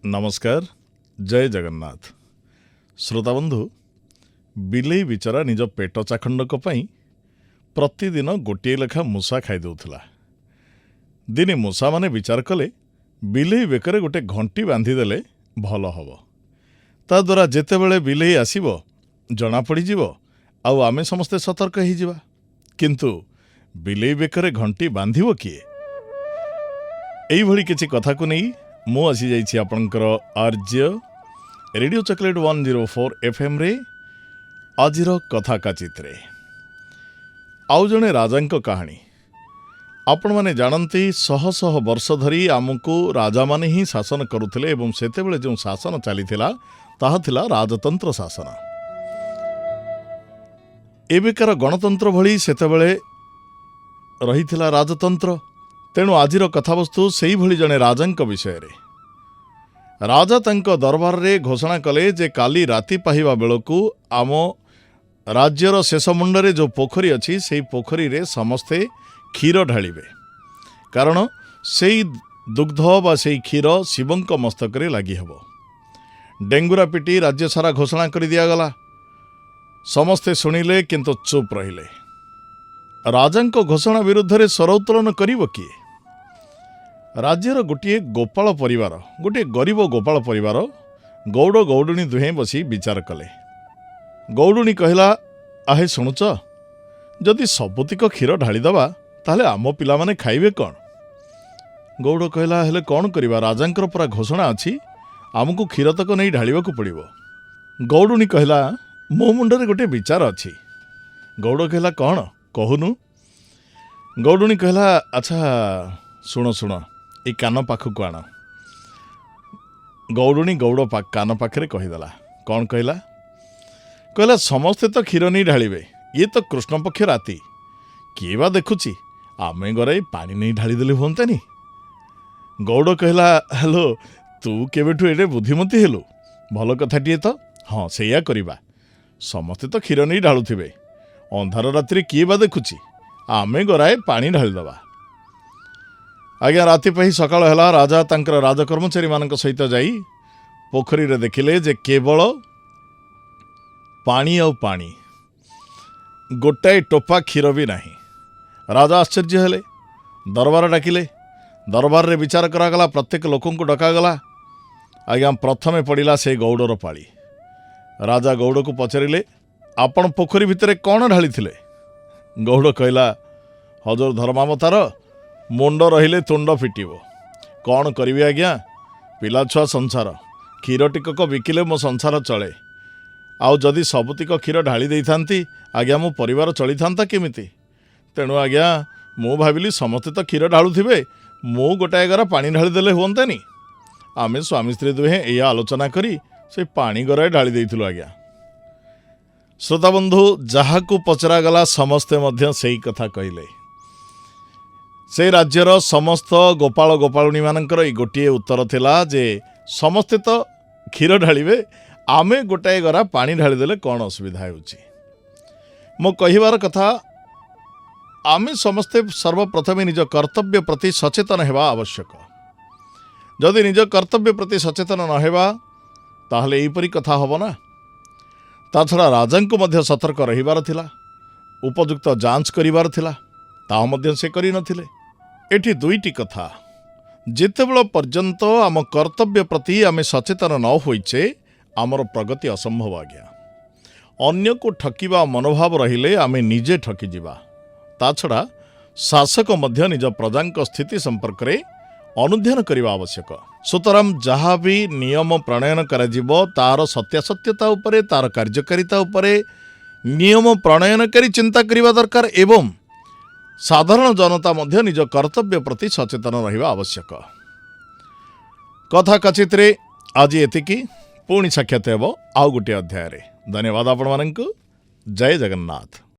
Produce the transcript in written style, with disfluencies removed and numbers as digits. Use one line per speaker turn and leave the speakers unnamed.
नमस्कार जय जगन्नाथ श्रोताबंधु बिलेई बिचरा निज पेट चाखंडक प्रतिदिन गोटे लेखा मूसा खाईदौला। दिने मूसा माने विचार कले बिलेई बेकरे गोटे घंटी बांधिदेले भल हम ता द्वारा जेतेबेले बिलेई आसीबो जना पड़ीजिवो आउ आमे समस्ते सतर्क होइजिबा। किंतु बिलेई बेकरे घंटी बांधिबो किए? एई भली किछि कथा को नहीं मु आसी जाइछि आपणकर आर्य रेडियो चॉकलेट 104 FM रे आजिर कथा काचित्रे आउ जणे राजांक कहानी। आपण माने जानती शह शह वर्ष धरी आमको राजा माने ही शासन करुथिले एवं सेतेबेले जो शासन चलीथिला ताहा थिला राजतंत्र शासन। एबेकार गणतंत्र भली सेतेबेले रहिथिला राजतंत्र। तेणु आजिर कथावस्तु सेई भली जणे राजांक विषय रे। राजा तांको दरबार रे घोषणा कले जे काली राति पाहिबा बेलकू आम राज्यर शेष मुंडरे जो पोखरी अछि सेई पोखरी रे समस्ते क्षीर ढालिबे, कारण सेई दुग्ध बा सेई क्षीर शिवंक मस्तक रे लागि हबो। डेंगुरा पिटी राज्य सारा घोषणा कर दिया गला। समस्ते सुनिले किंतु चुप रहिले। राजांको घोषणा विरुद्ध रे स्वर उत्तोलन करिवो किए? राज्यर गोटे गोपाल परिवार, गोटे गरीब गोपाल परिवार गौड़ गौडुणी दुहे बसी विचार कले। गौडुणी कहला, आहे शुणुच, जदि सबुतिक क्षीर ढालीदबा ताहले आम पिला माने खाइबे कौन? गौड़ कहला, हेले कौन करिबा, राजांकर पुरा घोषणा अछि, आमको क्षीर तक नहीं ढालिबाकू पड़िबो। गौडुणी कहला, मो मुंडरे गोटे विचार अछि। गौड़ कहला, कौन कहूनु? गौडुणी कहला, अच्छा शुण शुण, ए कान पाखक आण। गौडुणी गौड़ कान पाखे कहीदेला। कौन कहला? कहला, समस्ते तो क्षीर नहीं ढालिबे, ये तो कृष्ण पक्ष राति, किए बा देखुची, आमे गराई पानी नहीं ढालीदेले हुंतानी। गौड़ कहला, हेलो तू केबेठु एडे बुद्धिमती हेलु, भल कथाटिए तो। हाँ सेया करिबा, समस्ते तो क्षीर नहीं ढालुथिबे, अंधार रात्रि किए बा देखुची, आमे गराए पानी ढालीदबा। आज्ञा राति पाही सकाळ ହେଲା। राजा तांकर राजकर्मचारी मानक सहित जाई पोखरी रे देखिले जे केवल पानी और पानी, गोटाए टोपा क्षीर भी नहीं। राजा आश्चर्य हेले, दरबार डाकिले। दरबार रे विचार करागला, प्रत्येक लोकों को डकागला। आज्ञा प्रथमे पड़िला से गौड़र पाली। राजा गौड़ को पचारिले, आपण पोखरी भितरे कौन ढाली थिले? गौड़ कहला, हजूर धर्मावतार, मुंड रहिले तुंड फिटिबो, कौन करिवे आज्ञा, पिला छुआ संसार, क्षीर टिकक बिकिले मो संसार चले, आउ जदि सबुतिक क्षीर ढाली देइथांती आज्ञा मो परिवार चली थांता केमिति? तेणु आज्ञा मु भाविली समस्ते तो क्षीर ढालुथिबे, मु गोटाए गरा पानी ढाली देले हुंतानी। आमे स्वामी स्त्री दुहे एया आलोचना करी से पानी गराए ढाली देइथिलु आज्ञा। श्रोता बंधु, जहाकू पचरा गला समस्ते मध्य सेई कथा कहिले। से राज्यर समस्त गोपाल गोपालुणी मानकर ई गोटे उत्तर थिला जे समस्ते तो क्षीर ढालिबे, आमे गोटाए गरा पानी ढाली देले कौन असुविधा होउची? मो कहिबार कथा, आमे समस्ते सर्वप्रथम निज कर्तव्य प्रति सचेतन हेबा आवश्यक। जदि निज कर्तव्य प्रति सचेतन न हेबा ताहले एहीपरि कथा हबो ना। ता छड़ा राजांको मध्य सतर्क रहिबार थिला, उपयुक्त जांच करिबार थिला, ताहा मध्य से करि नथिले। एठी दुईटी कथा, जेतेबेल पर्यंत आम कर्तव्य प्रति आमे सचेतन न होइचे आमर प्रगति असंभव आज्ञा। अन्य को ठकिबा मनोभाव रहिले आमे निजे ठकी जिबा। ता छड़ा शासक मध्य निज प्रजांक स्थिति संपर्क रे अनुध्यान करिबा आवश्यक। सुतराम जहाँ भी नियम प्रणयन कराजिबो तार सत्यासत्यता उपरे, तार कार्यकारिता उपरे नियम प्रणयन करी चिंता करिबा दरकार एवं साधारण जनता मध्य निज कर्तव्य प्रति सचेतन रहिबा आवश्यक। कथा कचित्रे आज एतिकी, पुणी साक्षात हेबो आउ गोटे अध्याय रे। धन्यवाद आपण मानकु। जय जगन्नाथ।